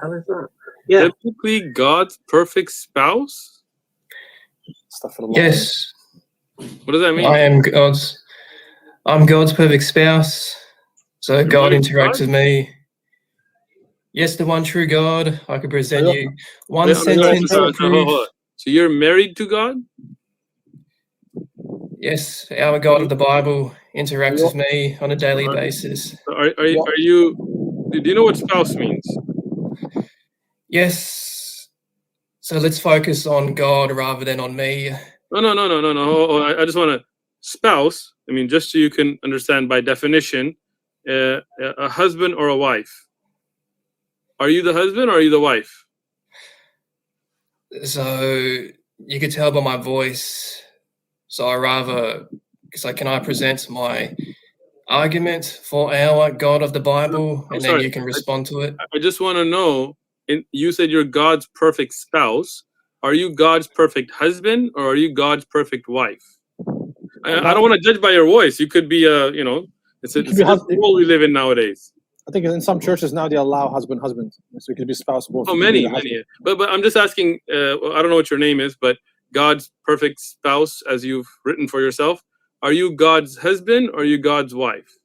hell is that? Yeah. Biblically, God's perfect spouse? Yes. What does that mean? I'm God's perfect spouse. So God interacts with me. Yes, the one true God. I could present you one sentence of proof. So you're married to God? Yes, our God of the Bible interacts with me on a daily basis. Are you? Do you know what spouse means? Yes. So let's focus on God rather than on me. No. I just want to spouse. I mean, just so you can understand by definition, a husband or a wife. Are you the husband or are you the wife? So you could tell by my voice. So can I present my argument for our God of the Bible, and then you can respond to it? I just want to know, you said you're God's perfect spouse. Are you God's perfect husband or are you God's perfect wife? I don't want to judge by your voice. You could be it's a world we live in nowadays. I think in some churches now they allow husband, so it could be spouse both. Oh, many. But I'm just asking. I don't know what your name is, but God's perfect spouse, as you've written for yourself, are you God's husband or are you God's wife?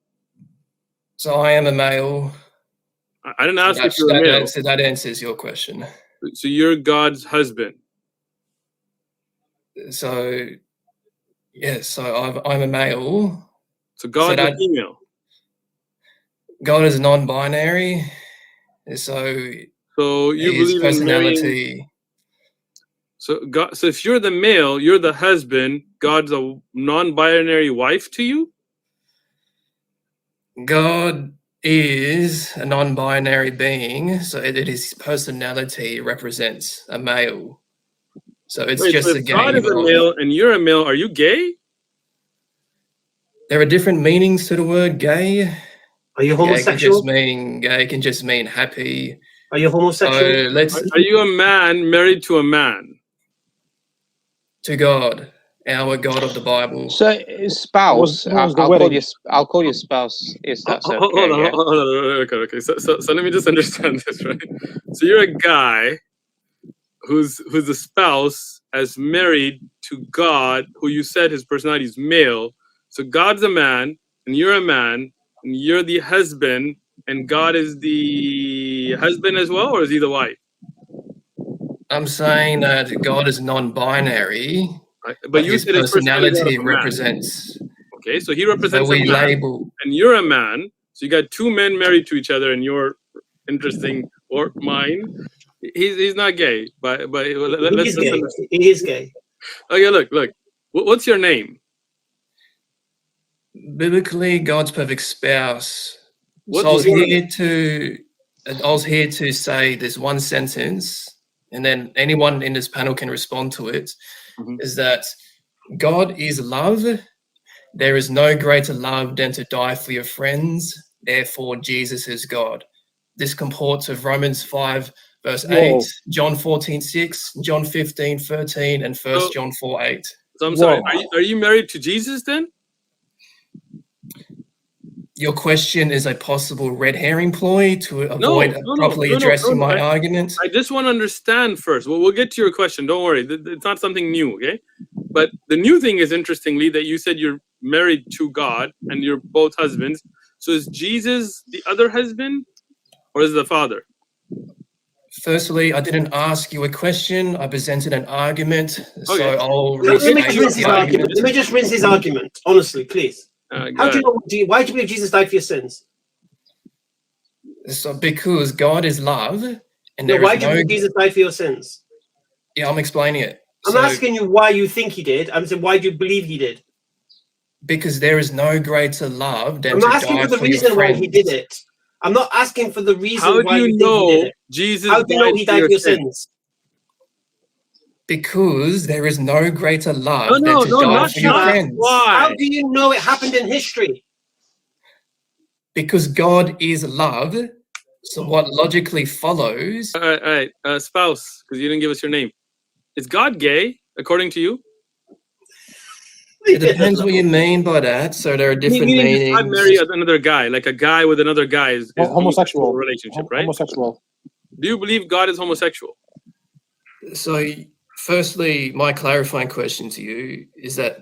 So I am a male. I didn't ask if you're a male. That answers your question. So you're God's husband. So yes, so I'm a male. So God is female. God is non-binary, so you believe personality. In marrying, so if you're the male, you're the husband. God's a non-binary wife to you. God is a non-binary being, so his personality represents a male. So it's just a game. God is a male and you're a male. Are you gay? There are different meanings to the word gay. Are you homosexual? Gay can just mean happy. Are you homosexual? Are you a man married to a man? To God, our God of the Bible. So spouse, I'll call you spouse. Is that okay? Hold on. Okay. So let me just understand this, right? So you're a guy who's a spouse as married to God, who you said his personality is male. So God's a man, and you're a man, and you're the husband, and God is the husband as well, or is he the wife? I'm saying that God is non-binary, but you his said personality represents. Okay, so he represents a man, label, and you're a man. So you got two men married to each other, and you're interesting or mine. He's not gay, but let's gay. He is gay. Okay, look. What's your name? Biblically, God's perfect spouse. I was here to say this one sentence, and then anyone in this panel can respond to it. Is that God is love. There is no greater love than to die for your friends. Therefore, Jesus is God. This comports with Romans 5, verse 8, John 14:6, John 15:13, and 1 John 4:8. So I'm sorry. Are you married to Jesus then? Your question is a possible red herring ploy to avoid properly addressing my argument. I just want to understand first. We'll get to your question. Don't worry. It's not something new, okay? But the new thing is, interestingly, that you said you're married to God and you're both husbands. So is Jesus the other husband or is it the father? Firstly, I didn't ask you a question. I presented an argument. Okay. So I'll let me just rinse his argument, honestly, please. How do you know? Why do you believe Jesus died for your sins? So because God is love, and why do you believe Jesus died for your sins? Yeah, I'm explaining it. I'm asking you why you think he did. I'm saying why do you believe he did? Because there is no greater love than I'm not asking for the reason why he did it. I'm not asking for the reason why you think he did it. Jesus? How do you know he died for your sins? Because there is no greater love than to die for your friends. Why? How do you know it happened in history? Because God is love. So what logically follows... All right. Spouse, because you didn't give us your name. Is God gay, according to you? It depends what you mean by that. So there are different meanings. God marry another guy, like a guy with another guy is homosexual relationship, right? Homosexual. Do you believe God is homosexual? So, firstly, my clarifying question to you is that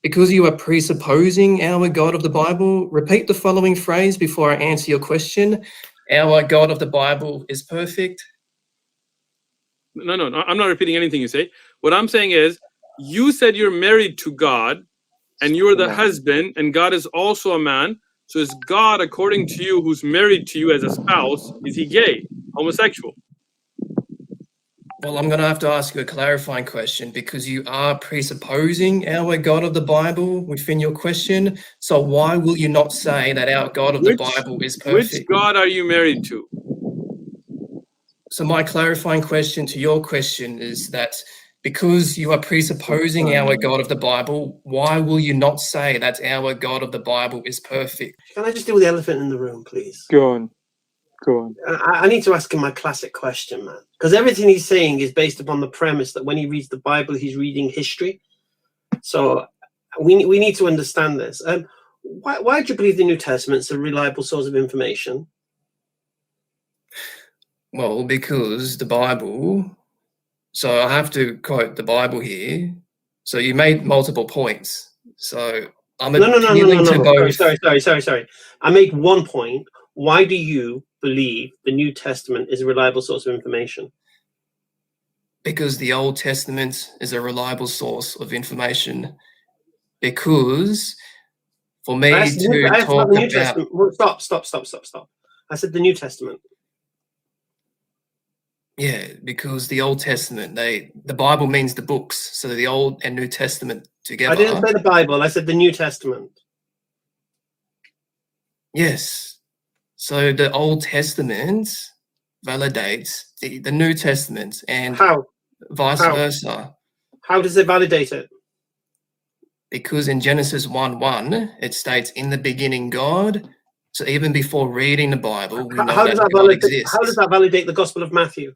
because you are presupposing our God of the Bible, repeat the following phrase before I answer your question. Our God of the Bible is perfect. No, I'm not repeating anything you say. What I'm saying is, you said you're married to God, and you're the husband, and God is also a man. So is God, according to you, who's married to you as a spouse, is he gay, homosexual? Well, I'm going to have to ask you a clarifying question because you are presupposing our God of the Bible within your question. So why will you not say that our God of the Bible is perfect? Which God are you married to? So my clarifying question to your question is that because you are presupposing our God of the Bible, why will you not say that our God of the Bible is perfect? Can I just deal with the elephant in the room, please? Go on. Go on. I need to ask him my classic question, man. Because everything he's saying is based upon the premise that when he reads the Bible, he's reading history. So we need to understand this. Why do you believe the New Testament's a reliable source of information? Well, because the Bible... So I have to quote the Bible here. So you made multiple points. So I'm appealing to both. Sorry. I made one point. Why do you believe the New Testament is a reliable source of information? Because the Old Testament is a reliable source of information. Because for me to talk about... Stop. I said the New Testament. Yeah, because the Old Testament, the Bible means the books, so the Old and New Testament together. I didn't say the Bible, I said the New Testament. Yes. So the Old Testament validates the New Testament and vice versa. How does it validate it? Because in Genesis 1:1, it states, in the beginning God. So even before reading the Bible, we know that God exists. How does that validate the Gospel of Matthew?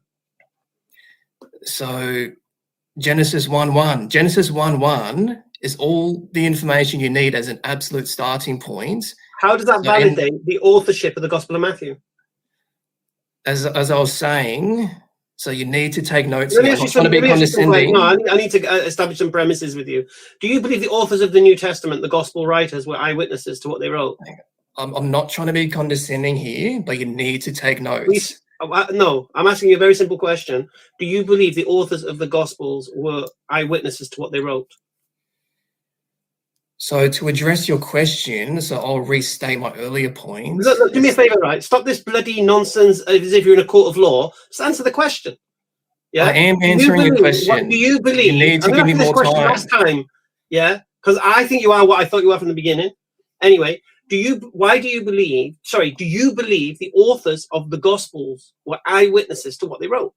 So Genesis 1:1. Genesis 1:1 is all the information you need as an absolute starting point. How does that validate the authorship of the Gospel of Matthew? As I was saying, so you need to take notes. I'm not trying to be condescending. No, I need to establish some premises with you. Do you believe the authors of the New Testament, the Gospel writers, were eyewitnesses to what they wrote? I'm not trying to be condescending here, but you need to take notes. No, I'm asking you a very simple question. Do you believe the authors of the Gospels were eyewitnesses to what they wrote? So to address your question, so I'll restate my earlier points. Look, do me a favor, right? Stop this bloody nonsense as if you're in a court of law. Just answer the question. Yeah, I am answering your question. Do you believe? You need to give me more time. Last time, yeah, because I think you are what I thought you were from the beginning. Anyway. Do you believe the authors of the Gospels were eyewitnesses to what they wrote?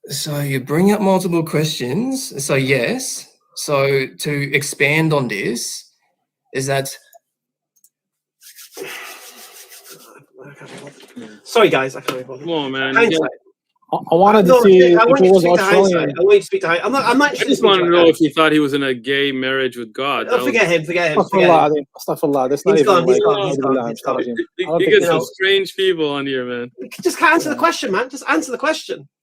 So you bring up multiple questions. So yes. So to expand on this, is that... Sorry, guys, I can't be bothered. Come on, man. I wanted to see if it was Australian. I want you to speak to hindsight. I'm not. I just want to know if he thought he was in a gay marriage with God. Oh, forget him. Astaghfirullah. That's not even. You get some strange people on here, man. Just answer the question, man. Just answer the question.